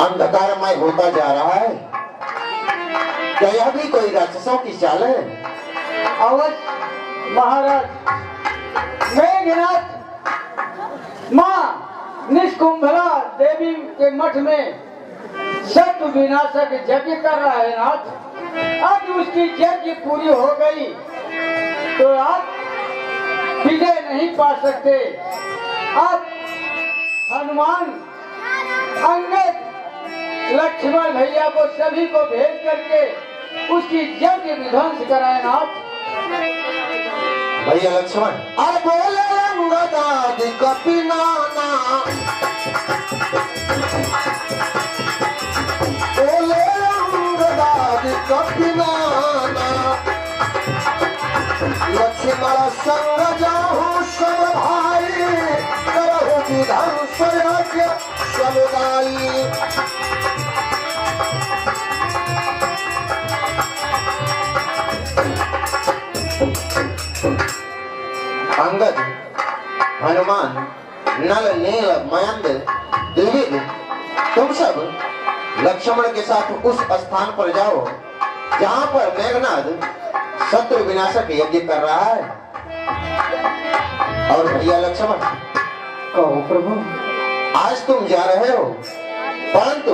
अंधकारमय होता जा रहा है। क्या यह भी कोई राक्षसों की चाल है? अवश्य महाराज, मेघनाथ माँ निष्कुंभला देवी के मठ में शत्रु विनाशक यज्ञ कर रहा है नाथ। अब उसकी यज्ञ पूरी हो गई तो आप विजय नहीं पा सकते। आप हनुमान, अंगद, लक्ष्मण भैया को सभी को भेज करके उसकी यज्ञ विध्वंस कराए नाथ। भैया लक्ष्मण, अरे बोले अंगदादि कपिनाना, बोले अंगदादि कपिनाना, लक्ष्मण संग जाहु सब भाई, करहु विध्वंस यज्ञ समुदायी। अंगद, हनुमान, नल, नील, मयंद, द्विविद, तुम सब लक्ष्मण के साथ उस स्थान पर जाओ जहां पर मेघनाथ शत्रु विनाशक यज्ञ कर रहा है। और भैया लक्ष्मण, कहो प्रभु। आज तुम जा रहे हो, परंतु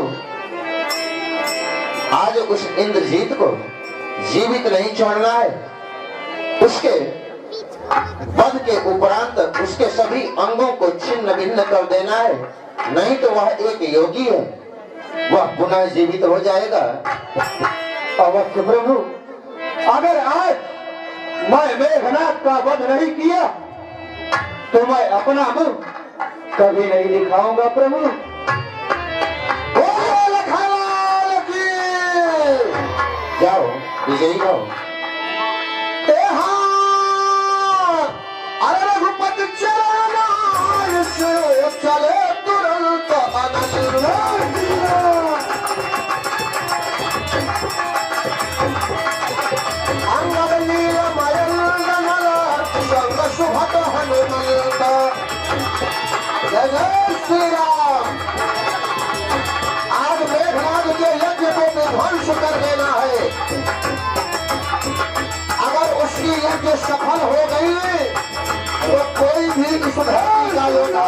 आज उस इंद्रजीत को जीवित नहीं छोड़ना है। उसके वध के उपरांत उसके सभी अंगों को छिन्न भिन्न कर देना है, नहीं तो वह एक योगी है, वह पुनः जीवित हो जाएगा। अवश्य प्रभु, अगर आज मैं मेघनाथ का वध नहीं किया तो मैं अपना मुंह कभी नहीं दिखाऊंगा प्रभु। जाओ विजयी हो। अरे रघुपति चरण से चले तुरंत अनंत, अंगद नील मयंद नल संग सुभट हनुमंत। जय जय श्री राम। आज मेघनाथ के यज्ञ को विध्वंस कर देना है। अगर उसकी यज्ञ सफल हो गई तो कोई भी इस धरती का योद्धा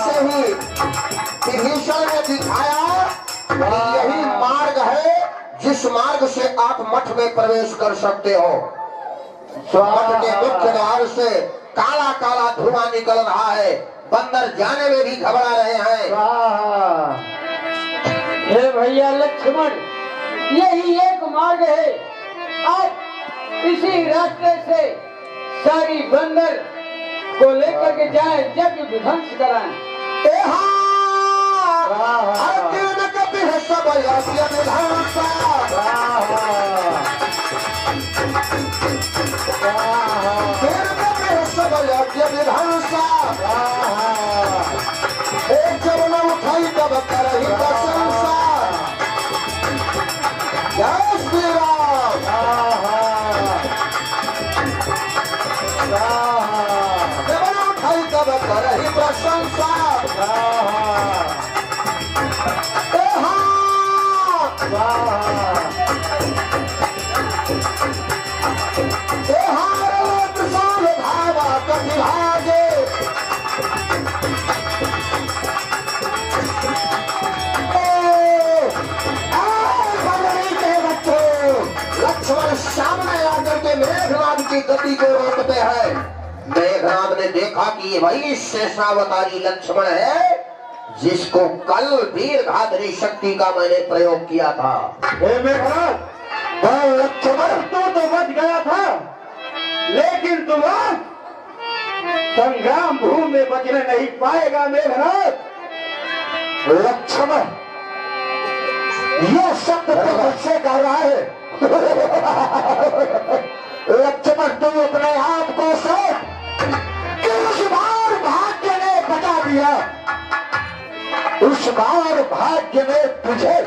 से ही विभीषण ने दिखाया कि यही मार्ग है जिस मार्ग से आप मठ में प्रवेश कर सकते हो। मठ के मुख्य द्वार से काला काला धुआं निकल रहा है, बंदर जाने में भी घबरा रहे हैं। हे भैया लक्ष्मण, यही एक मार्ग है। आप इसी रास्ते से सारी बंदर को लेकर के जाए, यज्ञ विध्वंस कराएं। एक जब न उठाई तब करही प्रशंसा। जय श्री राम। जब न उठाई तब करही प्रशंसा। सामने आकर के मेघनाथ की गति को रोकते हैं। मेघनाथ ने देखा कि ये वही शेषावतारी लक्ष्मण है जिसको कल वीरघातरी शक्ति का मैंने प्रयोग किया था। हे मेघनाथ, वह लक्ष्मण तो बच गया था, लेकिन तुम संग्राम भूमि में बचने नहीं पाएगा मेघनाथ। लक्ष्मण ये शब्द तो मुझसे कह रहा है। लक्ष्मण तुम अपने आप को सोच कि उस बार भाग्य ने बचा दिया, उस बार भाग्य ने तुझे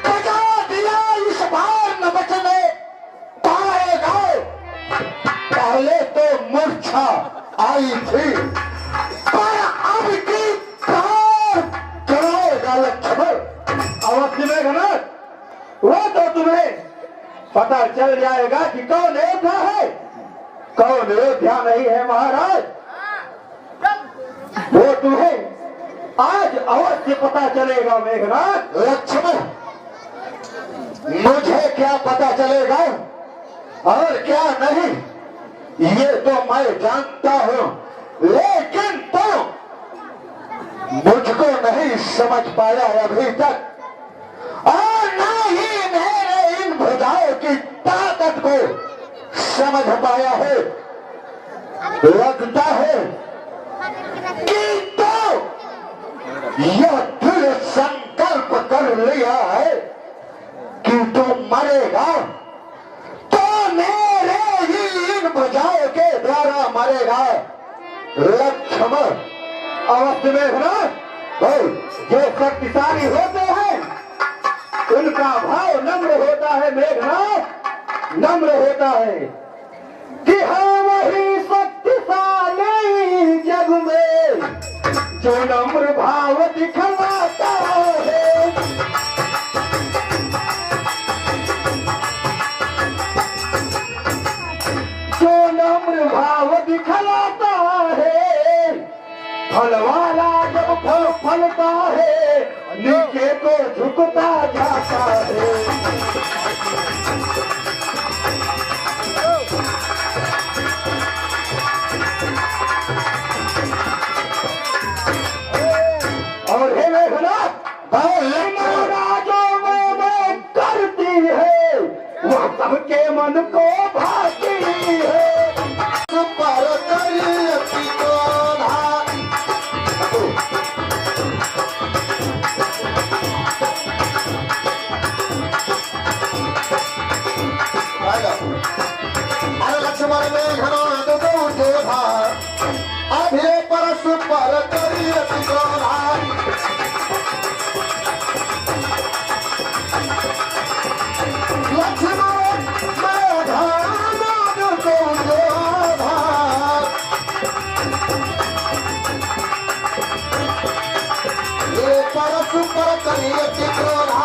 बचा दिया, इस बार न बचने पाएगा। पहले तो मूर्छा आई थी, पर अब की कार चलाएगा लक्ष्मण। अवश्य में घनत, वो तो तुम्हें पता चल जाएगा कि कौन अयोध्या है, कौन अयोध्या नहीं है महाराज। वो तुम्हें आज अवश्य पता चलेगा मेघनाथ। लक्ष्मण, मुझे क्या पता चलेगा और क्या नहीं, ये तो मैं जानता हूं, लेकिन तो मुझको नहीं समझ पाया अभी तक, और न ही मेरे इन भुजाओं की ताकत को समझ पाया है। लगता है कि तो यह दृढ़ संकल्प कर लिया है कि तू मरेगा तो मेरे ही इन भुजाओं के द्वारा मरेगा। लक्ष्मण, अवश्य में घनत, जो शक्तिशाली होते हैं उनका भाव नम्र होता है मेघनाथ, नम्र होता है कि हाँ वही शक्तिशाली जग में जो नम्र भाव दिखलाता है। जो नम्र भाव दिखलाता है, फल वाला जब फल फलता है नीचे को झुकता जाता है। और हे मेघनाथ, राजों में करती है वह सबके मन को भाती है। पर करियति क्रोधा, अरे लक्ष्मण में घनाद दो जोधा, अभे परशु पर करियति क्रोधा। लक्ष्मण में घनाद दो जोधा, ये परशु पर करियति क्रोधा।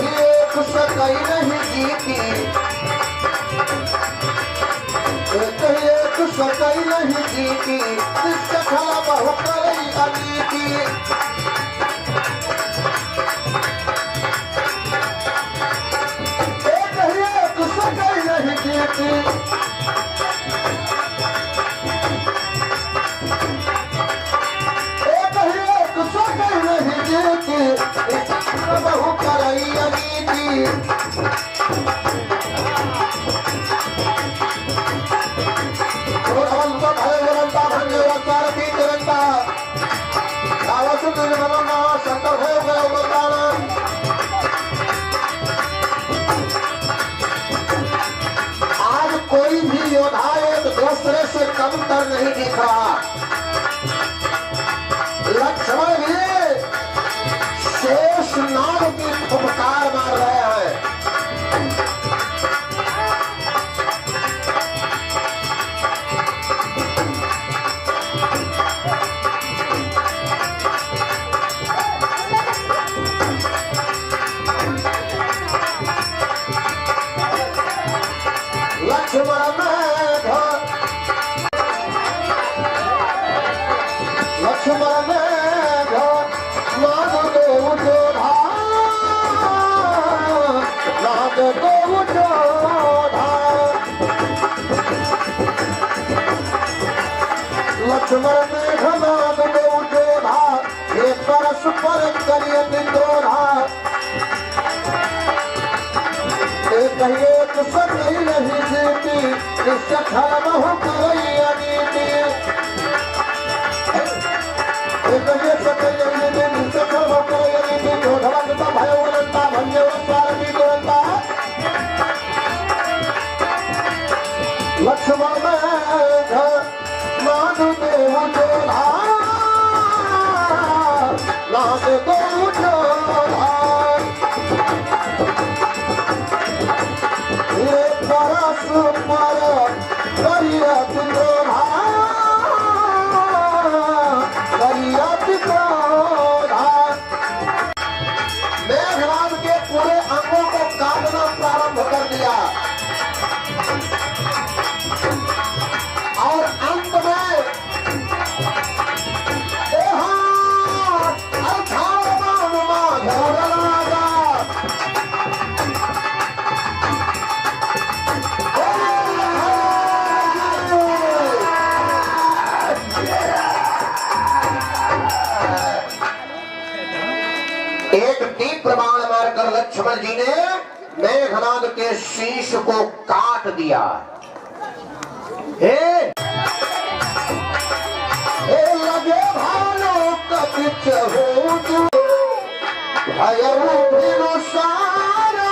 एक सकई नहीं जीती, एक सकई नहीं जीती, इसका खला बहु करई अनीति। एक सकई नहीं जीती, एक सकई नहीं जीती, इसका बहु करई अनीति। आज कोई भी योद्धा एक दूसरे से कमतर नहीं दिख रहा। लक्ष्मण भी शेष नाग की फुफकार मार रहे हैं। लक्ष्मण में घनाद दो जोधा, ये परशु पर करियति क्रोधा। एक सकई नहीं जीती, इससे खल बहु करई अनीति। एक सकई नहीं जीती, इससे खल बहु करई अनीति। क्रोधवंता भयवंता भंजवंता रतिवंता। लक्ष्मण में नाद देव जोधा, नाद देव जोधा। पर करियत क्रोधा करियत क्रोधा। मेघनाद के पूरे अंगों को काटना प्रारंभ कर दिया और अंत में एक तीव्र बाण मारकर लक्ष्मण जी ने मेघनाद के शीश को काट दिया। हे लगे भालो कपिच हो भयरु सारा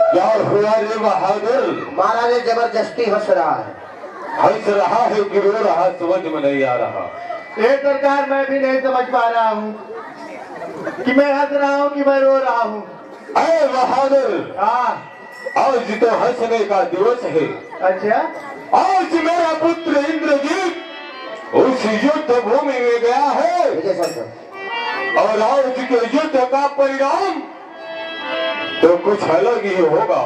क्या हुआ रे बहादुर? महाराज जबरदस्ती हंस रहा है। हंस रहा है कि रो रहा समझ में नहीं आ रहा। ये सरकार मैं भी नहीं समझ पा रहा हूँ कि मैं हंस रहा हूँ कि मैं रो रहा हूँ। अरे बहादुर, हाँ आज तो हंसने का दिवस है। अच्छा, आज मेरा पुत्र इंद्रजीत उस युद्ध भूमि में गया है और आज के युद्ध का परिणाम तो कुछ अलग ही होगा।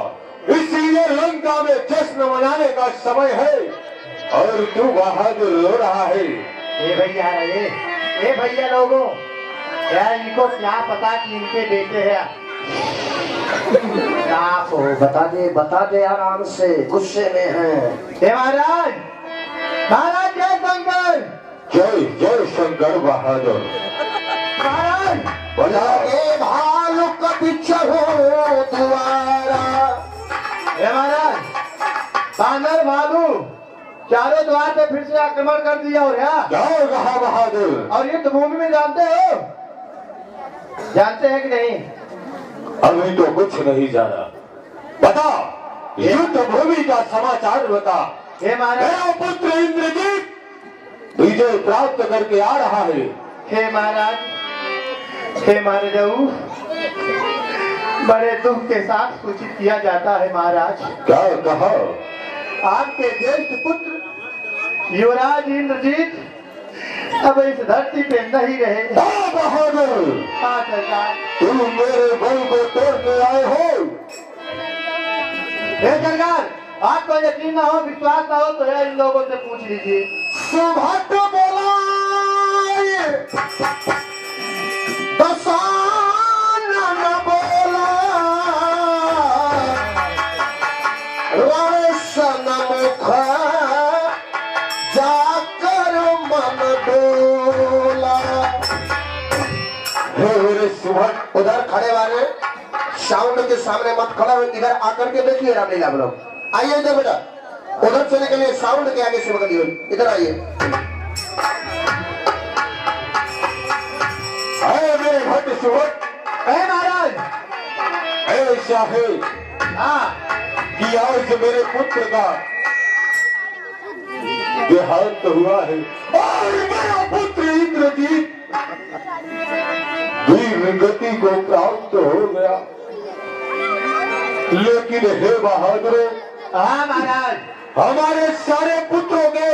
इसलिए लंका में जश्न मनाने का समय है और तू बहादुर रो रहा है। ये भैया लोगों, क्या इनको क्या पता कि इनके बेटे हैं? आप हो, बता दे आराम से, गुस्से में हैं। हे महाराज जय शंकर। जय जय शंकर बहादुर। महाराज लगे भालू कपिच हो द्वारा। हे महाराज, बानर भालू चारों द्वार पे फिर से आक्रमण कर दिया और क्या कहा बहादुर? और युद्ध भूमि में जानते हैं कि नहीं? अभी तो कुछ नहीं जाना। बता, युद्ध भूमि का समाचार बता। हे महाराज, मेरा पुत्र इंद्रजीत विजय प्राप्त करके आ रहा है। हे महाराज बड़े दुख के साथ सूचित किया जाता है महाराज। क्या कहा? आपके ज्येष्ठ पुत्र युवराज इंद्रजीत अब इस धरती पे नहीं रहे। बहादुर, हाँ सरकार। तुम मेरे बल को तोड़ने आए हो। हे सरकार, आपको यकीन ना हो, विश्वास ना हो तो इन लोगों से पूछ लीजिए। सुभट बोला दसान न बोला रोशन मुख जाकर मन डोला। मेरे सुभट, उधर खड़े वाले साउंड के सामने मत खड़ा हो, इधर आकर के देखिए रामलीला आप लोग। आइए इधर बेटा, उधर चले के लिए साउंड के आगे से बगलिए, इधर आइए। मेरे भट्ट सुभट, महाराज ऐसा है हाँ कि आज मेरे पुत्र का देहांत हुआ है और मेरा पुत्र इंद्रजीत वीर गति को प्राप्त हो गया। लेकिन हे बहादुर, हाँ महाराज, हमारे सारे पुत्रों के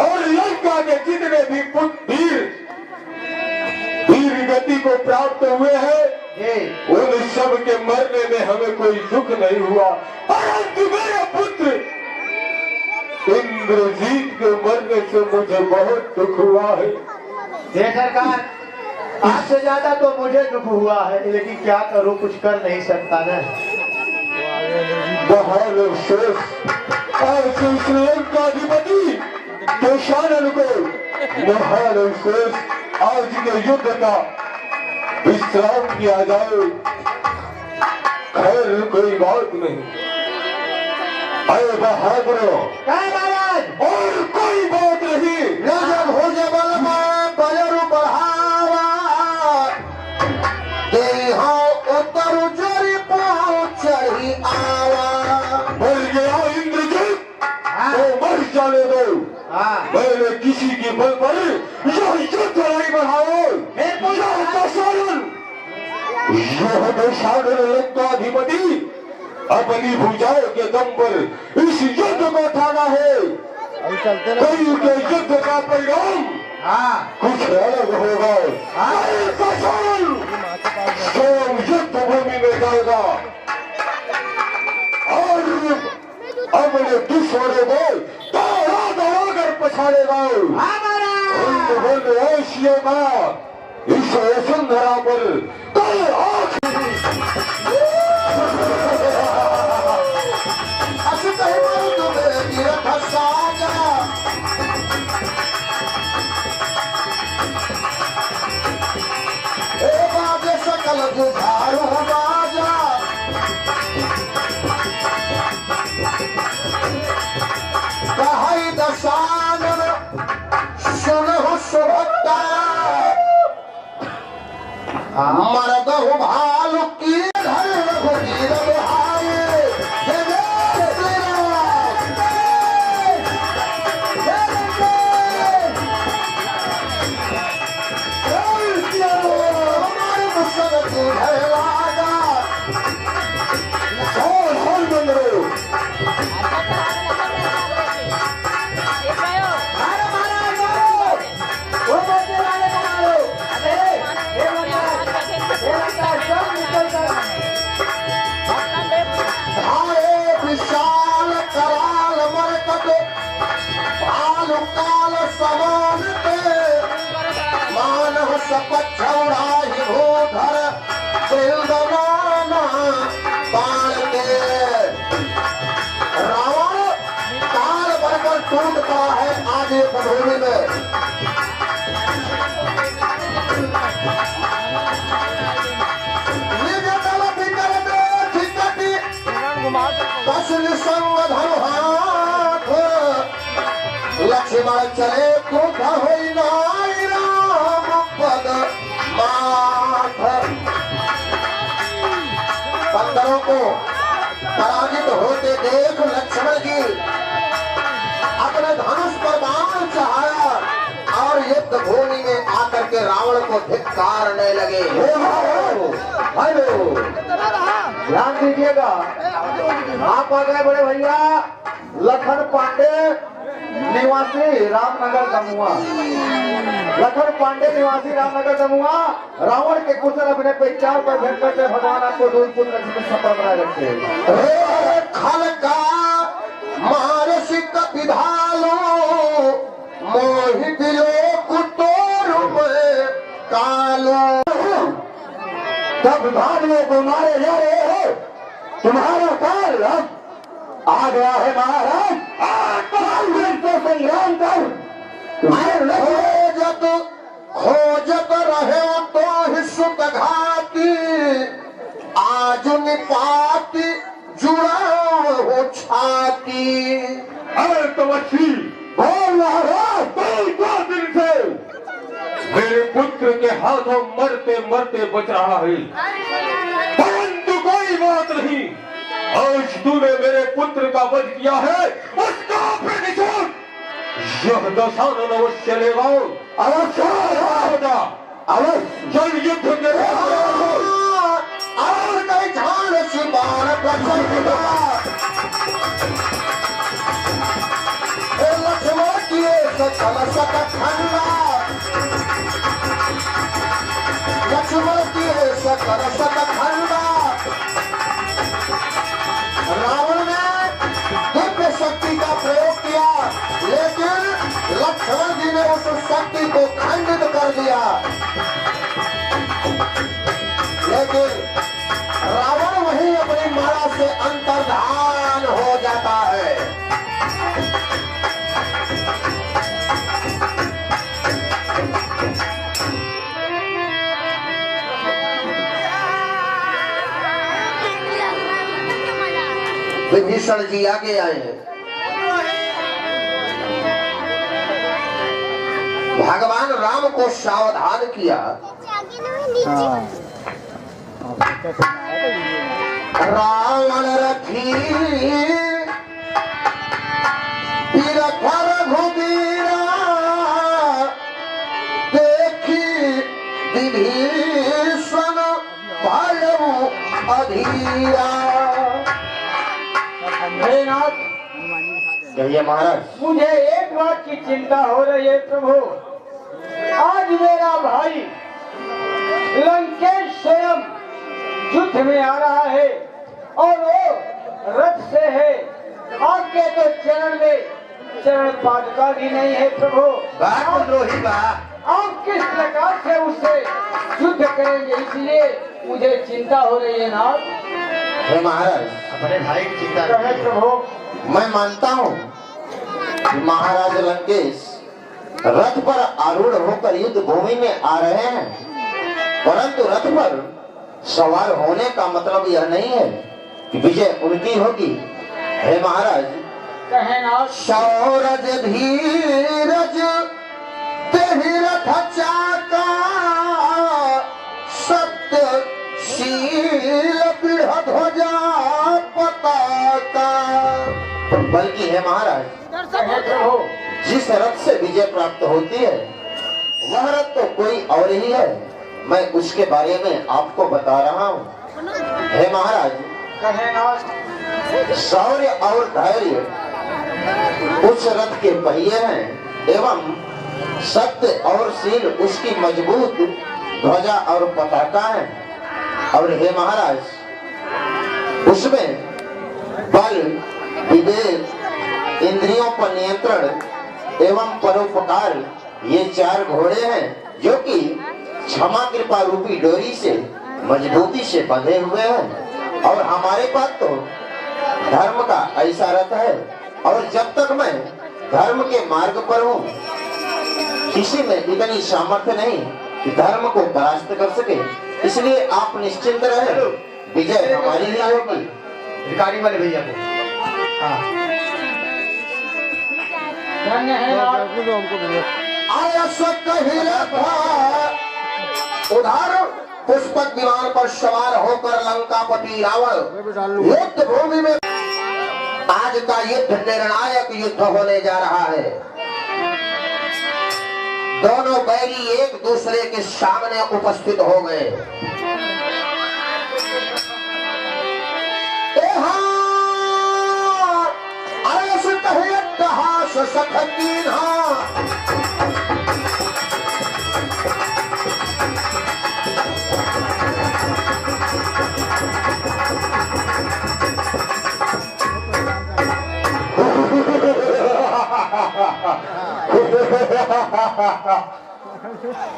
और लंका के जितने भी पुत्र वीर गति को प्राप्त हुए हैं, उन सब के मरने में हमें कोई दुख नहीं हुआ, परंतु मेरे पुत्र इंद्रजीत के मरने से मुझे बहुत दुख हुआ है। ये सरकार, आपसे ज्यादा तो मुझे दुख हुआ है, लेकिन क्या करूं, कुछ कर नहीं सकता ना। महान अफसोस, आज उस लंकाधिपति दुशासन को महान अफसोस, आज के युद्ध का विश्राम किया जाए। खैर कोई बात नहीं। अरे बहादुरों, महाराज, और कोई बात नहीं। जब हो जबल में बजर बढ़ावा देहा उतर जरी पहुंच आवा। बोल गया इंद्रजीत, तो मैंने किसी के बल पर यह युद्ध नहीं बढ़ाओ। यह दशानन लंकाधिपति अपनी भुजाओं के दम पर इस युद्ध को ठाना है। कई के युद्ध का परिणाम कुछ अलग होगा। स्वयं युद्ध भूमि में जाएगा और अपने दुश्मनों को दौड़ा दौड़ा कर पछाड़ेगा। एशिया का इस वसुंधरा पर कल सकल जुझारू बाजा कहाई दशानन सुनहु सुभक्ता मरदहु भालु की धर रघुवीर बिहारी। जय जय श्री राम। हमारे मुसर तुझे लागा विशाल कराल मरकट भालु काल समान पे मानव सपत छौड़ाही भूधर दिल दबाना बाण के। रावण काल बनकर टूट पड़ा है आज ये पधोरी में। कसल संग धनु हाथ लक्ष्मण चले क्रोध होई नाई राम पद माथ। बंदरों को पराजित होते देख लक्ष्मण जी अपने धनुष पर बाण चढ़ाया और युद्ध भूमि में आकर के रावण को धिक्कारने लगे। ध्यान दीजिएगा, आप आ गए बड़े भैया लखन पांडे निवासी रामनगर दमुआ। लखन पांडे निवासी रामनगर दमुआ रावण के कुशल अपने पहचान पर भेंट करते भगवान आपको दूर पुत्र में सफल बनाए रखे। खलका महर्षि कपिधालो मोहि दिलो कुतोर में कालो। तब भाइयों को मारे जा रहे हो, तुम्हारा काल अब आ गया है महाराज। तो संग्राम कर खोजत रहे तो ही सुत घाती आज निपाती जुड़ा हो छाती। अरे तवशी बोल महाराज, 2 दिन से मेरे पुत्र के हाथों मरते मरते बच रहा है, परंतु कोई बात नहीं। आज तूने मेरे पुत्र का वध किया है, उसका प्रतिशोध यह दशानन अवश्य लेगा। अवश्य होगा, अवश्य जल युद्ध के और कई झाड़ से बाण प्रचंड लक्ष्मण किए सकल सत खंडा। लक्ष्मण किए सकल सत खंडा। रावण ने दिव्य शक्ति का प्रयोग किया लेकिन लक्ष्मण जी ने उस शक्ति को खंडित कर दिया। लेकिन रावण वही अपनी माया से अंतर्धान हो जाता है। विभीषण जी आगे आए हैं। भगवान राम को सावधान किया। रावण रखी रघुबीर अधीरा। हे नाथ, कहिए महाराज। मुझे एक बात की चिंता हो रही है प्रभु। आज मेरा भाई लंकेश स्वयं युद्ध में आ रहा है और वो रथ से है, आपके तो चरण में चरण पादुका भी नहीं है प्रभु। आप किस प्रकार से उससे युद्ध करेंगे, इसलिए मुझे चिंता हो रही है नाथ। हे महाराज, अपने भाई की चिंता कहे प्रभु। मैं मानता हूँ कि महाराज लंकेश रथ पर आरूढ़ होकर युद्ध भूमि में आ रहे हैं, परंतु रथ पर सवार होने का मतलब यह नहीं है कि विजय उनकी होगी। हे महाराज, कहे नाथ। सौरज धीरज तेहि रथ चाका, सत्य शील पीढ़ ध्वजा पताका। बल्कि है महाराज, कहे प्रभु। जिस रथ से विजय प्राप्त होती है वह रथ तो कोई और ही है। मैं उसके बारे में आपको बता रहा हूँ। हे महाराज, कहे नाथ। शौर्य और धैर्य उस रथ के पहिए हैं एवं सत्य और शील उसकी मजबूत ध्वजा और पताका है। और हे महाराज, उसमें बल, विवेक, इंद्रियों पर नियंत्रण एवं परोपकार, ये 4 घोड़े हैं जो कि क्षमा कृपा रूपी डोरी से मजबूती से बंधे हुए हैं। और हमारे पास तो धर्म का ऐसा रथ है, और जब तक मैं धर्म के मार्ग पर हूँ, किसी में इतनी सामर्थ्य नहीं कि धर्म को परास्त कर सके। इसलिए आप निश्चिंत रहे, विजय हमारी ही होगी। भिखारी वाले भैया को। हाँ। धन्य है नाथ। आया उधर पुष्पक विमान पर सवार होकर लंकापति रावण युद्ध भूमि में आज का युद्ध निर्णायक युद्ध होने जा रहा है। दोनों बैरी एक दूसरे के सामने उपस्थित हो गए।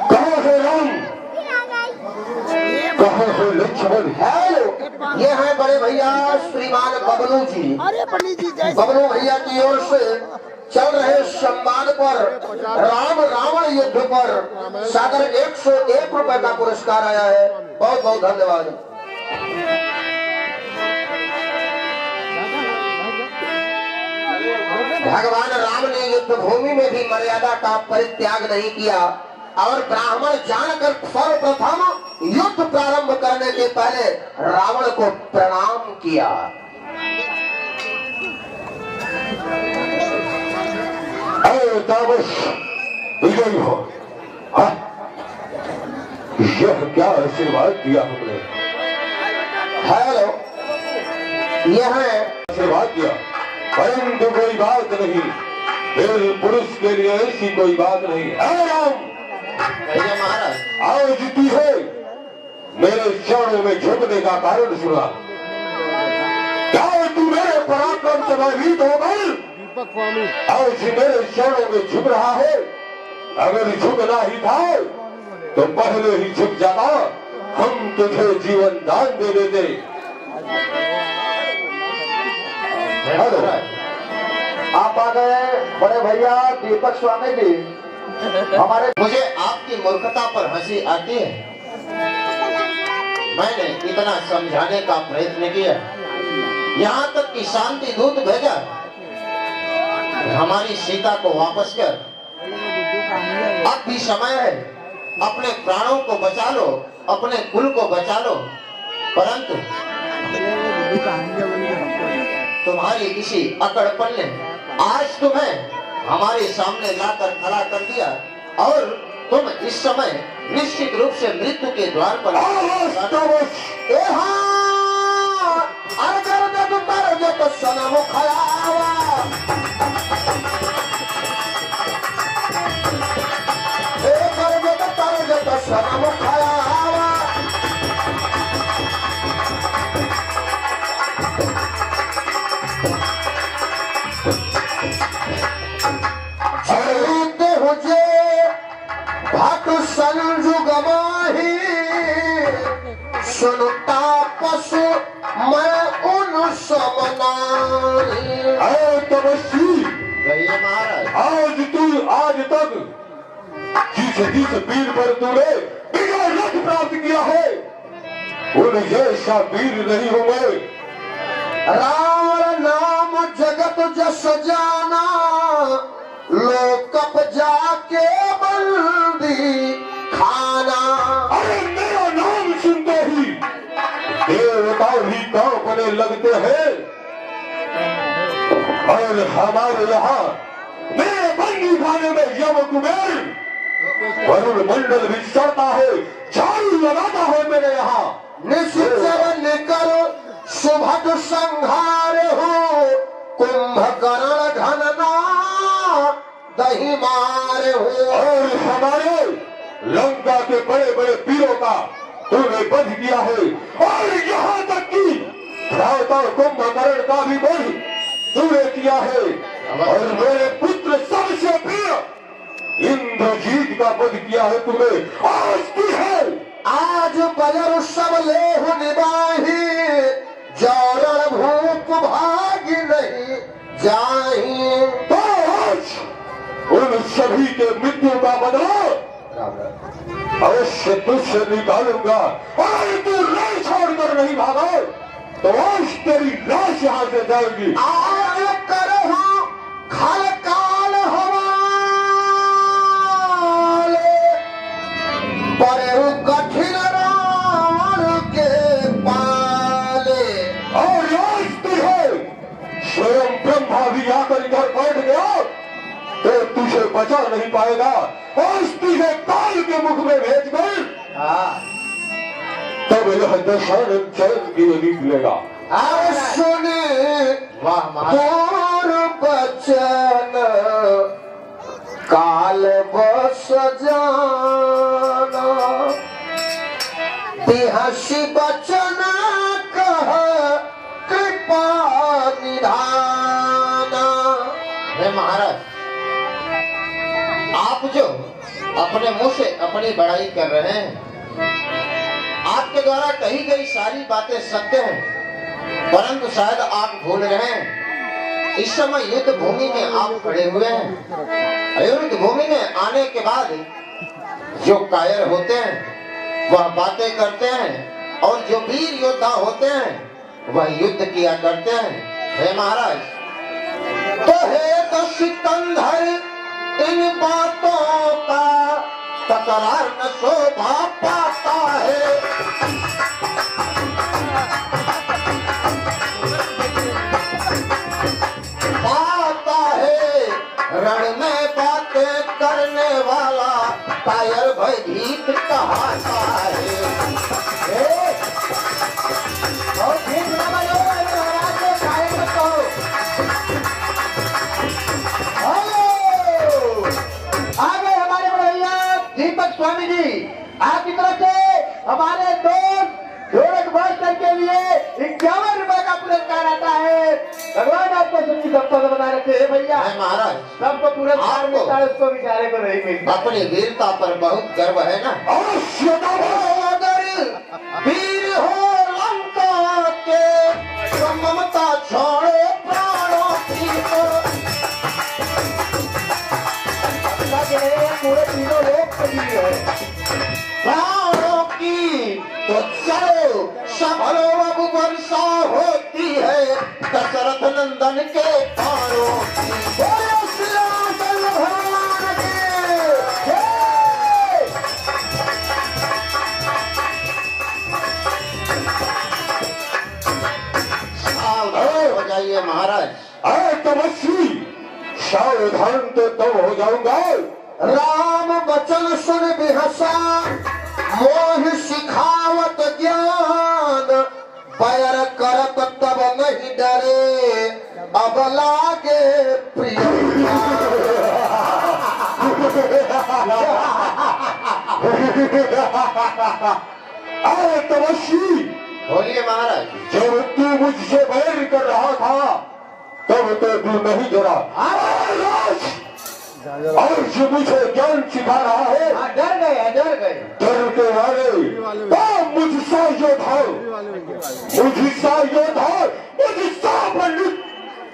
कहाँ है राम, कहाँ है लक्ष्मण? हेलो, ये है बड़े भैया श्रीमान बबलू जी। अरे पंडित जी, जय बबलू भैया की ओर से चल रहे संवाद पर राम रावण युद्ध पर सागर 101 रुपए का पुरस्कार आया है। बहुत बहुत धन्यवाद। भगवान राम ने युद्ध भूमि में भी मर्यादा का परित्याग नहीं किया और ब्राह्मण जानकर सर्वप्रथम युद्ध प्रारंभ करने के पहले रावण को प्रणाम किया। ताबश विजयी हो। हाँ? यह क्या आशीर्वाद दिया हमने? हेलो, यह आशीर्वाद दिया, परंतु कोई बात नहीं, वीर पुरुष के लिए ऐसी कोई बात नहीं है। राम, कहिए महाराज। आज जीती है, मेरे चरणों में झुकने का कारण सुना। क्या तू मेरे पराक्रम से भयभीत हो गई? आज मेरे चरणों में झुक रहा है। अगर झुकना ही था तो पहले ही झुक जाता, हम तुझे जीवन दान दे देते। हेलो, आप आ गए बड़े भैया दीपक स्वामी जी। हमारे मुझे आपकी मूर्खता पर हंसी आती है। मैंने इतना समझाने का प्रयत्न किया, यहाँ तक कि शांति दूत भेजा, हमारी सीता को वापस कर। अब भी समय है, अपने प्राणों को बचा लो, अपने कुल को बचा लो। परंतु तुम्हारी इसी अकड़पन ने आज तुम्हें हमारे सामने लाकर खड़ा कर दिया और तुम इस समय निश्चित रूप से मृत्यु के द्वार पर। तो सनम खयावा तो सनम खयावा जीते हुए भट संजु गवाही सुनता पशु मैं उन समनाही। तपस्वी कहिए महाराज। आज तक जिस वीर पर तूने बिना रथ प्राप्त किया है उन जैसा वीर नहीं हूं मैं। रावण नाम जगत जस जाना लोकप जाके बंदी खाना। अरे मेरा नाम सुनते ही देवता भी कांपने लगते हैं और हमारे यहाँ मेरे बंदी खाने में यम कुबेर वरुण मंडल भी चढ़ता है, झाड़ू लगाता है मेरे यहाँ। निश्चर निकर सुभट संहार हो कुंभकर्ण घनना दही मार हो। और हमारे लंका के बड़े बड़े वीरों का तूने वध किया है और यहाँ तक कि रावण कुंभकर्ण का भी वध तूने किया है और मेरे पुत्र सबसे प्रिय इंद्रजीत का वध किया है तूने। आज की है आज बजर सब लेहु निबाही जौरण भूप भागी नहीं जाही। तो आज उन सभी के मृत्यु का बदला अवश्य तुझसे निकालूंगा और तू रण छोड़कर नहीं भागा तो आज तेरी लाश यहाँ से जाएगी। आज करहु खल काल हवाले परहु कठिन रावण के पाले। और आज तुझे स्वयं ब्रह्मा भी आकर इधर बैठ गया तो तुझे बचा नहीं पाएगा। आज तुझे काल के मुख में भेज कर तब यह दशरथ चैन की निकलेगा। अब सुने वाह महाराज। तोर बचन काल बस जाना तिहसी बचन कह कृपा निधाना। हे महाराज, आप जो अपने मुंह से अपनी बड़ाई कर रहे हैं, आपके द्वारा कही गई सारी बातें सत्य हैं, परंतु शायद आप भूल रहे हैं इस समय युद्ध भूमि में आप खड़े हुए हैं। युद्ध भूमि में आने के बाद जो कायर होते हैं वह बातें करते हैं और जो वीर योद्धा होते हैं वह युद्ध किया करते हैं। हे महाराज, तो हे तो सिकंदर इन बातों का तकरार न शोभा पाता है। पाता है रण में बातें करने वाला कायर भयभीत कहता है। और ठीक न बनो महाराज को कायर मत कहो। आगे हमारे भैया दीपक स्वामी जी आपकी तरफ से हमारे दोस्त ढोलक मास्टर के लिए 51 रुपए का पुरस्कार आता है। भगवान आपको सुखी संपन्न बना रखे हैं भैया। हे महाराज, सबको पुरस्कार आपको- मिलता है, उसको बेचारे को नहीं मिलता। अपनी वीरता पर बहुत गर्व है ना। अवश्य अगर वीर हो लंका के तो ममता छोड़ो प्राणों की तो पूरे तीनों लोग कभी है प्राणों की तो चलो सफलो अब वर्षा होती है दशरथ नंदन के प्राणों की। बोलो श्री रामचंद्र भगवान की जय। सावधान हो जाइए महाराज। अरे तपस्वी सावधान तो तब हो जाऊंगा राम वचन सुन बिहसा मोह सिखावत ज्ञान पैर करत तब नहीं डरे, अब लागे प्रिय। अरे तपस्वी, बोलिए महाराज। जब तू मुझसे बैर कर रहा था तब तो तू नहीं डरा, और जो मुझे ज्ञान सिखा रहा है डर गए डर गए। डर के वाले तो मुझसा योद्धा, मुझसा योद्धा, मुझसा पंडित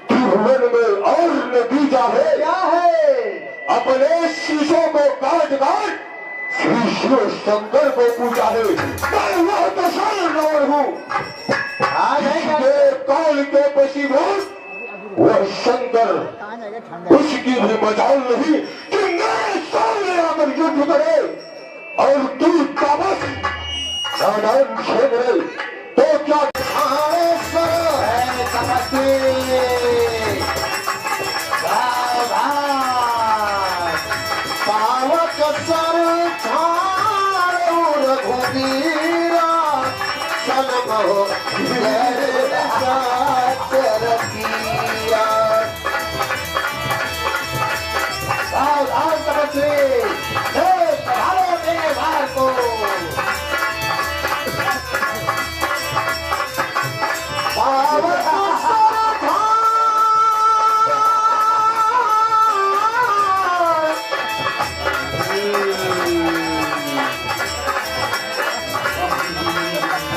त्रिभुवन में और नतीजा है क्या है? अपने शीशों को काट काट श्री शिव शंकर को पूजा है। मैं वह दशहरा रावण हूँ जिसके काल के वशीभूत वह शंकर, उसकी भी मजाल नहीं कि मेरे सामने आकर युद्ध करे और तू ताबस सावधान छेद रहे तो क्या पावक सर ठाड़ रघुबीरा, सनम हो सावधान तपस्वी, संभालो मेरे भार को। पावक सर ठाड़,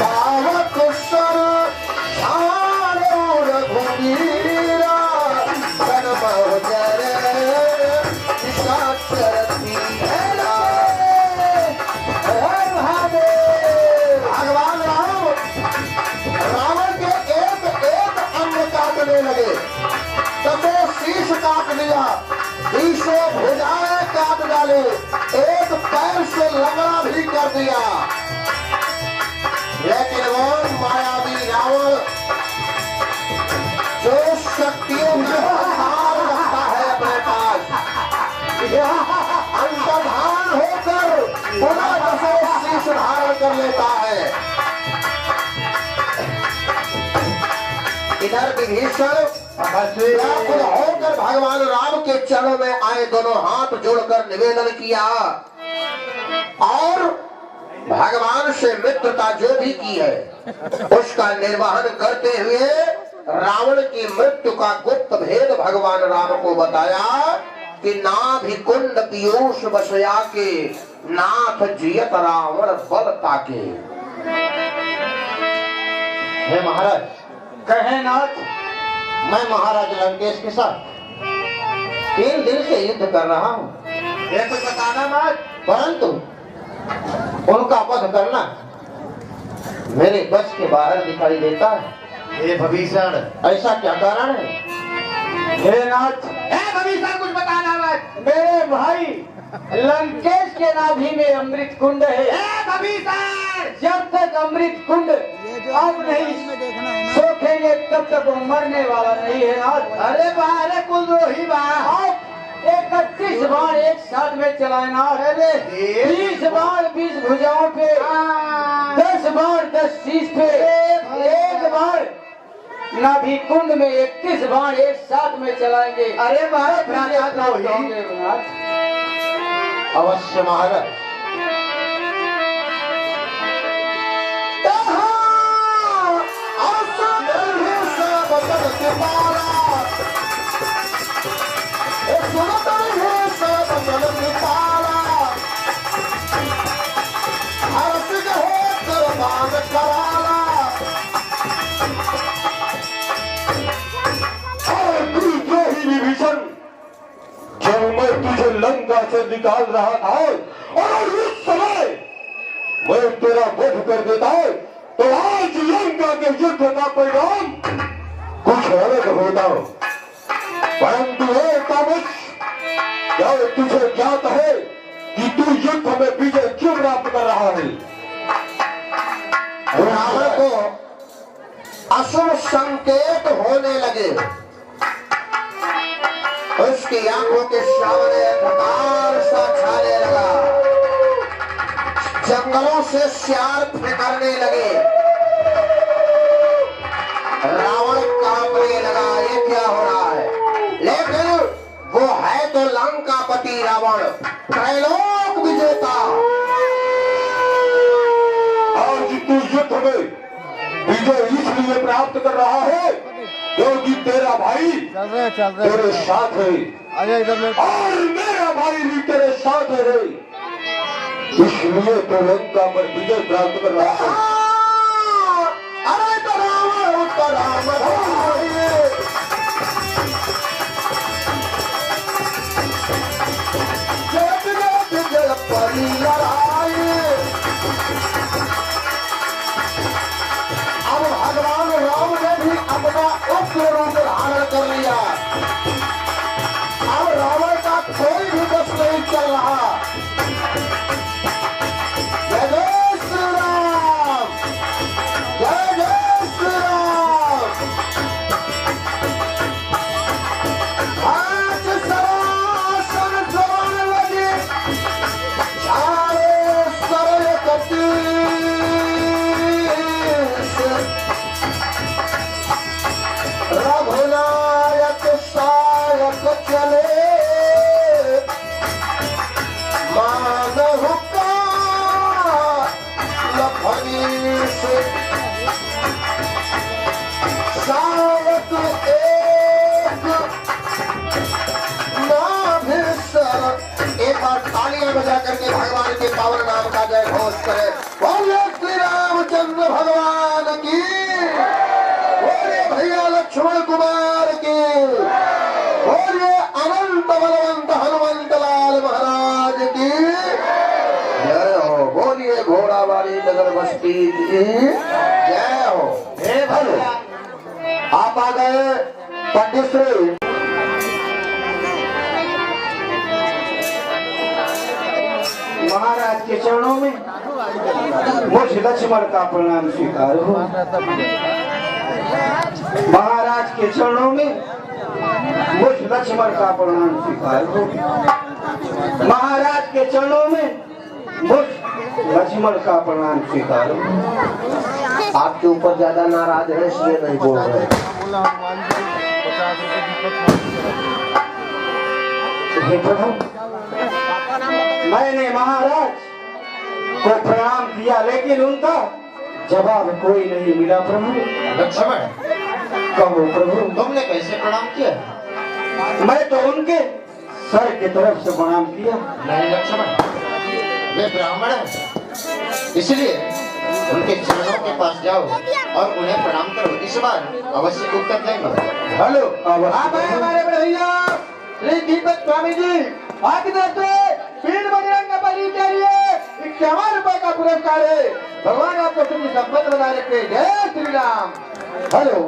पावक सर ठाड़ रघुबीरा, सनम हो भगवान राम रावण के एक एक अंग काटने लगे, तबे शीश काट लिया, बीसों भुजाएं काट डाले, एक पैर से लंगड़ा भी कर दिया। लेकिन वो मायावी रावण जो शक्तियों में हार रखता है अपने पास, अंतर्धान होकर पुनः दसों शीश धारण कर लेता है। इधर विभीषण व्याकुल होकर भगवान राम के चरणों में आए, दोनों हाथ जोड़कर निवेदन किया और भगवान से मित्रता जो भी की है उसका निर्वहन करते हुए रावण की मृत्यु का गुप्त भेद भगवान राम को बताया कि नाभि कुंड पीयूष बसया के, नाथ जियत रावण बल ताके। हे महाराज, कहे नाथ, मैं महाराज लंकेश के साथ 3 दिन से युद्ध कर रहा हूँ। ये कुछ बताना मत। परंतु उनका वध करना मेरे बस के बाहर दिखाई देता है। हे भविष्ण, ऐसा क्या कारण है? हे नाथ, हे भविष्ण कुछ बताना मत। मेरे भाई लंकेश के नाभि में अमृत कुंड है। हे भविष्ण, जब तक अमृत कुंड आप नहीं सोखेंगे तब तक वो मरने वाला नहीं है नाथ। अरे बाहर कुलद्रोही आप 31 बार एक साथ में चलाए नाथ। अरे 20 बार 20 भुजाओं पे, 10 बार 10 शीश पे, एक बार नाभि कुंड में 31 बार एक साथ में चलाएंगे। अरे अवश्य महाराज। जब मैं तुझे लंका से निकाल रहा था और उस समय मैं तेरा वध कर देता तो आज लंका के युद्ध का परिणाम कुछ अलग होता। परंतु क्या तुझे ज्ञात है कि तू युद्ध में विजय क्यों प्राप्त कर रहा है? रावण को अशुभ संकेत होने लगे, उसकी आंखों के सामने अंधकार सा छाने लगा, जंगलों से सियार फिकरने लगे, रावण त्रैलोक विजेता। आज तू युद्ध में विजय इसलिए प्राप्त कर रहा है क्योंकि तेरा भाई तेरे साथ है और मेरा भाई भी तेरे साथ है, इसलिए तो लंका पर विजय प्राप्त कर रहा है। अरे तो रावण जग जग जल परी लड़ाई। अब भगवान राम ने भी अपना उग्र रूप धारण कर लिया। अब रावण का कोई भी बस नहीं चल रहा। जय जय श्री राम, जय जय श्री राम। आज सरासन जवान लगे चारे सरल कपीस। रघुनायक सायक चले मानव का लफनीस। सावक एक नाभिसर। एक बार तालियां बजा करके भगवान के पावन नाम का जय घोष करे। बोले श्री रामचंद्र भगवान की, बोले भैया लक्ष्मण कुमार की, बोले अनंत बलवंत हनुमंत लाल महाराज की जय हो। बोलिए घोड़ावाली नगर बस्ती की जय हो। हे भैया आप आ गए पंडित श्री। महाराज के चरणों में मुझ लक्ष्मण का प्रणाम स्वीकार हो। महाराज के चरणों में मुझ लक्ष्मण का प्रणाम स्वीकार हो। महाराज के चरणों में मुझ लक्ष्मण का प्रणाम स्वीकार हो। आपके ऊपर ज्यादा नाराज है इसलिए नहीं बोल रहे। हे प्रभु, मैंने महाराज को प्रणाम किया लेकिन उनका जवाब कोई नहीं मिला। प्रभु लक्ष्मण, कहो प्रभु, तुमने कैसे प्रणाम किया? मैं तो उनके सर की तरफ से प्रणाम किया। नहीं लक्ष्मण, वे ब्राह्मण हैं, इसलिए उनके चरणों के पास जाओ और उन्हें प्रणाम करो। इस बार अवश्य उत्तर देंगे। हेलो, अब आप हैं हमारे बड़े भैया श्री दीपक स्वामी जी। आपकी तरफ से पीर बजरंग का परिचय 51 रुपए का पुरस्कार है। भगवान आपको सुखी संपत्ति बना रखे। जय श्री राम। हेलो,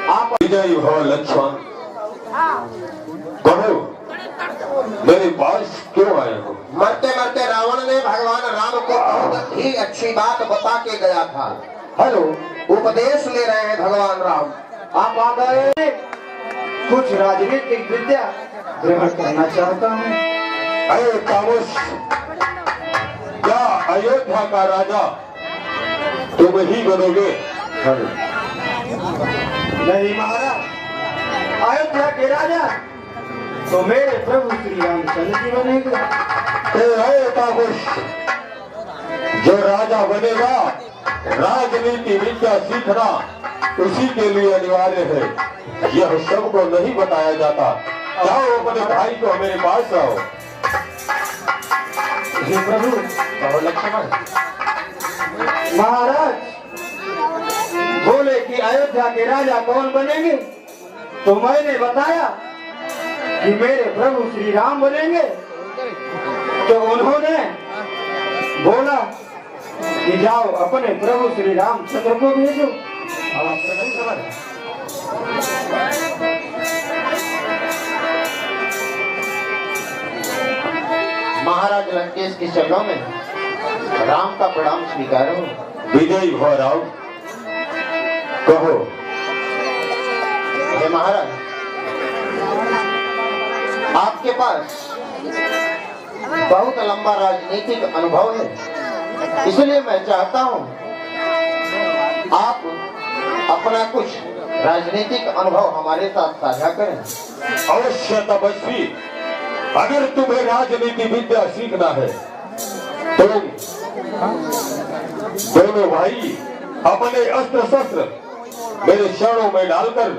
आप विजय हो लक्ष्मण, कहो मेरे पास क्यों आए हो? मरते मरते रावण ने भगवान राम को बहुत ही अच्छी बात बता के गया था। हेलो, उपदेश ले रहे हैं भगवान राम। आप आ गए। कुछ राजनीतिक विद्या ग्रहण करना चाहता हूँ। अरे कामुस, क्या अयोध्या का राजा तुम ही बनोगे? नहीं महाराज, अयोध्या के राजा तो मेरे प्रभु श्री रामचंद्र जी बनेंगे। अरे कामुस, जो राजा बनेगा राजनीति विद्या सीखना उसी के लिए अनिवार्य है। यह सबको नहीं बताया जाता। जाओ अपने भाई को मेरे पास आओ। हे प्रभु, कहो लक्ष्मण। महाराज बोले कि अयोध्या के राजा कौन बनेंगे, तो मैंने बताया कि मेरे प्रभु श्री राम बनेंगे। तो उन्होंने बोला कि जाओ अपने प्रभु श्री रामचंद्र को भेजो। महाराज लंकेश के चरणों में राम का प्रणाम स्वीकार हो। विजयी भव राम, कहो। हे महाराज, आपके पास बहुत लंबा राजनीतिक अनुभव है, इसलिए मैं चाहता हूं आप अपना कुछ राजनीतिक अनुभव हमारे साथ साझा करें। अवश्य तपस्वी, अगर तुम्हें राजनीति विद्या सीखना है तो दोनों भाई अपने अस्त्र शस्त्र मेरे शरणों में डालकर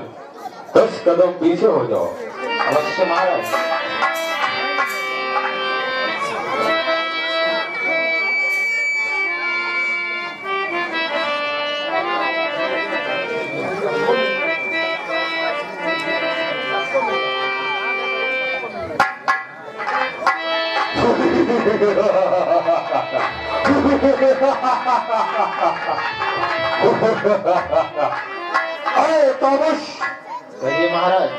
10 कदम पीछे हो जाओ। अवश्य महाराज। अरे तामस, कहिए महाराज।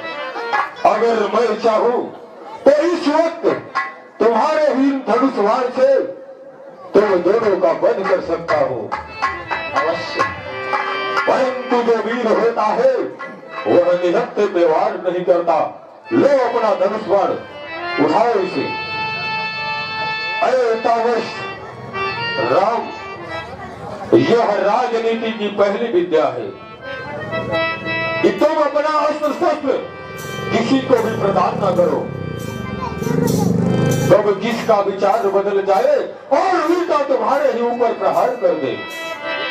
अगर मैं चाहूं तो इस वक्त तुम्हारे ही धनुष बाण से तुम दोनों का वध कर सकता हूं। अवश्य। परंतु जो वीर होता है वह निहत्थे पे वार नहीं करता। लो अपना धनुष बाण, उठाओ इसे। अरे तामस राम, यह राजनीति की पहली विद्या है कि तुम अपना अस्त्र शस्त्र किसी को भी प्रदान न करो, तब जिसका विचार बदल जाए और उल्टा तुम्हारे ही ऊपर प्रहार कर दे।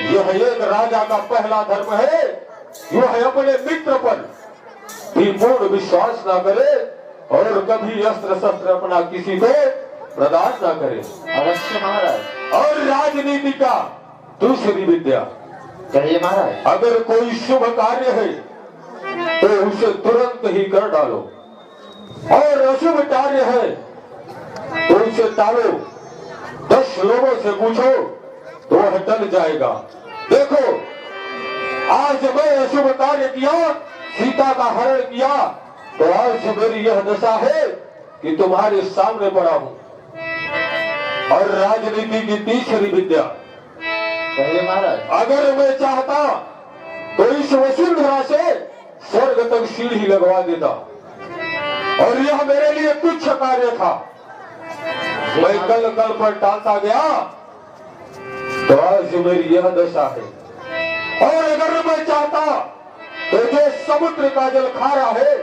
यह एक राजा का पहला धर्म है। वह अपने मित्र पर भी पूर्ण विश्वास न करे और कभी अस्त्र शस्त्र अपना किसी को प्रदान न करे। अवश्य महाराज। और राजनीति का दूसरी विद्या, कहिए महाराज। अगर कोई शुभ कार्य है तो उसे तुरंत ही कर डालो, और अशुभ कार्य है तो उसे टालो। 10 लोगों से पूछो तो वह टल जाएगा। देखो, आज मैं अशुभ कार्य किया, सीता का हरण किया, तो आज मेरी यह दशा है कि तुम्हारे सामने पड़ा हूं। और राजनीति की तीसरी विद्या, कहिए महाराज। अगर मैं चाहता तो इस वसुंधरा से स्वर्ग तक सीढ़ी लगवा देता, और यह मेरे लिए तुच्छ कार्य था। मैं कल कल पर टालता गया तो आज मेरी यह दशा है। और अगर मैं चाहता तो जो समुद्र का जल खारा है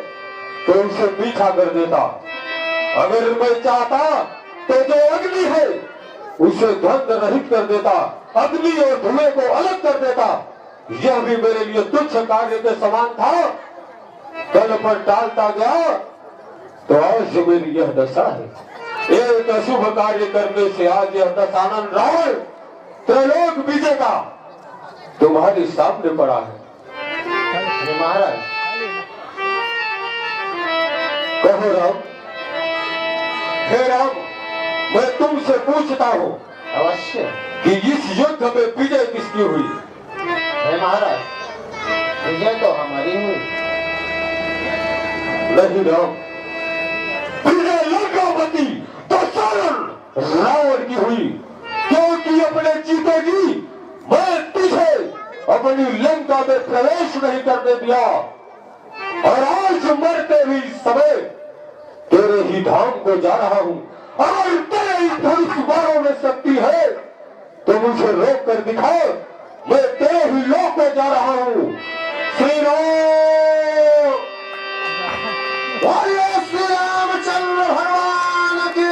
तो उसे मीठा कर देता। अगर मैं चाहता तो जो अग्नि है उसे ध्वंस रहित कर देता, अग्नि और धुएं को अलग कर देता। यह भी मेरे लिए तुच्छ कार्य के समान था। कल पर टालता गया तो आज मेरी यह दशा है। एक अशुभ कार्य करने से आज यह दशानन रावण त्रैलोक विजेता तुम्हारे सामने पड़ा है। महाराज। कहो राम। हे राम, मैं तुमसे पूछता हूँ अवश्य कि इस युद्ध में विजय किसकी हुई? है महाराज। विजय तो हमारी हुई। नहीं राम, विजय लंकापति दशानन रावण की हुई, क्योंकि अपने जीतेगी मैं तुझे अपनी लंका में प्रवेश नहीं करने दिया। और आज मरते हुए समय तेरे ही धाम को जा रहा हूँ, और तेरे ही धनुष बाणों में शक्ति है तो मुझे रोक कर दिखाओ। मैं तेरे ही लोक को जा रहा हूँ। श्री राम, बोलिए श्री रामचंद्र भगवान की।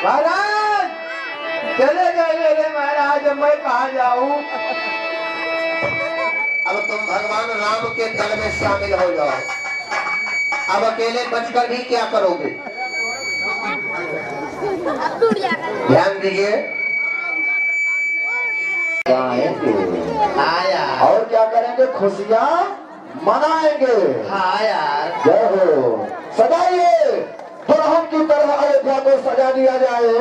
महाराज चले गए मेरे महाराज, मैं कहाँ जाऊँ? अब तुम भगवान राम के दल में शामिल हो जाओ। अब अकेले बचकर भी क्या करोगे? ध्यान दीजिए। हाँ यार। और क्या करेंगे? खुशियाँ मनाएंगे। हाँ यार। जय हो। सजाइए, दुल्हन की तरह अयोध्या को सजा दिया जाए।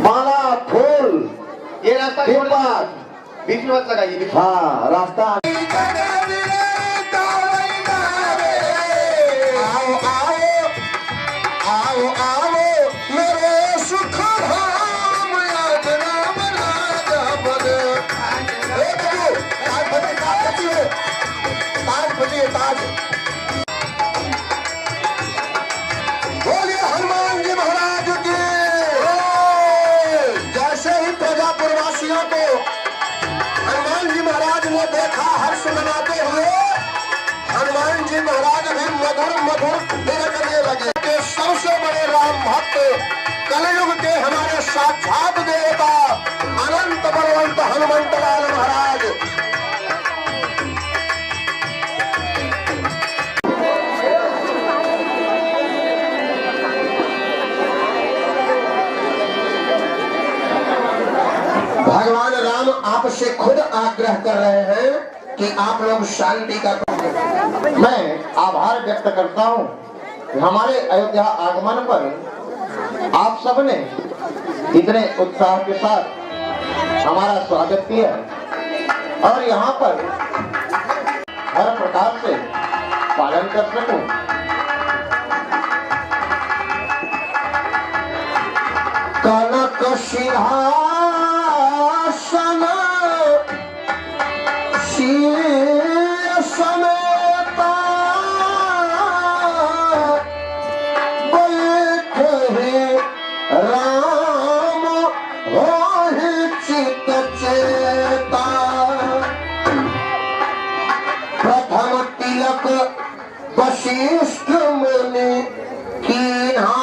माला, फूल, ये रास्ता छोड़ दीजिए। दीपक। बीच में मत लगाइए। बीच में। हाँ, रास्ता। आओ आओ आओ आओ मेरे सुख धाम आज राम राजा बने। ताज बजिए, ताज। बोलिए हनुमान जी महाराज की। जैसे ही प्रजापुर वासियों को हनुमान जी महाराज महाराज भी मधुर मधुर करने लगे के सबसे बड़े राम भक्त कलयुग के हमारे साक्षात देवता अनंत बलवंत हनुमंत लाल महाराज। भगवान राम आपसे खुद आग्रह कर रहे हैं कि आप लोग शांति का। मैं आभार व्यक्त करता हूँ कि हमारे अयोध्या आगमन पर आप सबने इतने उत्साह के साथ हमारा स्वागत किया और यहाँ पर हर प्रकार से पालन कर सकूं। कनक सिंहासन समेता बैठे राम होहि चित चेता। प्रथम तिलक वशिष्ठ मुनि कीन्हा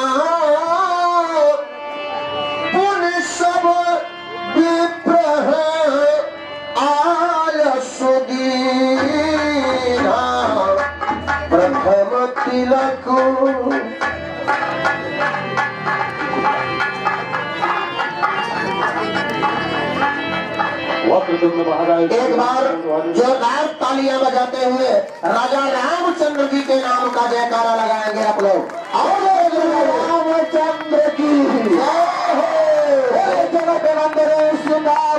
सब विप्रह आय सुदीना। प्रथम तिलक एक बार जोरदार तालियां बजाते हुए राजा रामचंद्र जी के नाम का जयकारा लगाएंगे आप लोग। और रामचंद्र की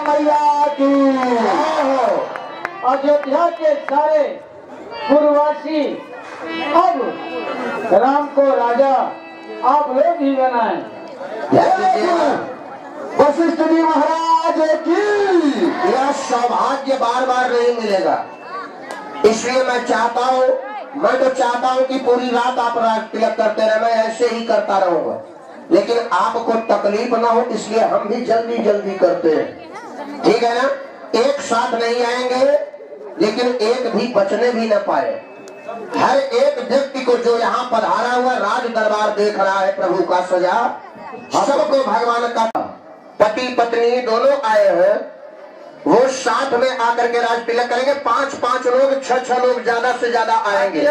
मैया की। अयोध्या के सारे पूर्ववासी अब राम को राजा आप लोग ही बनाए। वशिष्ठ जी महाराज की यह सौभाग्य बार बार नहीं मिलेगा, इसलिए मैं तो चाहता हूँ कि पूरी रात आप राज तिलक करते रहे, मैं ऐसे ही करता रहूंगा, लेकिन आपको तकलीफ ना हो इसलिए हम भी जल्दी जल्दी करते हैं, ठीक है ना। एक साथ नहीं आएंगे लेकिन एक भी बचने भी न पाए। हर एक व्यक्ति को जो यहाँ पधारा हुआ राज दरबार देख रहा है प्रभु का सजा, सबको भगवान का पति पत्नी दोनों आए हैं, वो साथ में आकर के राज तिलक करेंगे। 5-5 लोग 6-6 लोग ज्यादा से ज्यादा आएंगे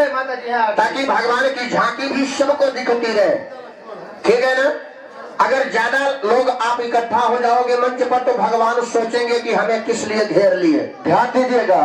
ताकि भगवान की झांकी भी सबको दिखती रहे, ठीक है ना। अगर ज्यादा लोग आप इकट्ठा हो जाओगे मंच पर तो भगवान सोचेंगे कि हमें किस लिए घेर लिए। ध्यान दीजिएगा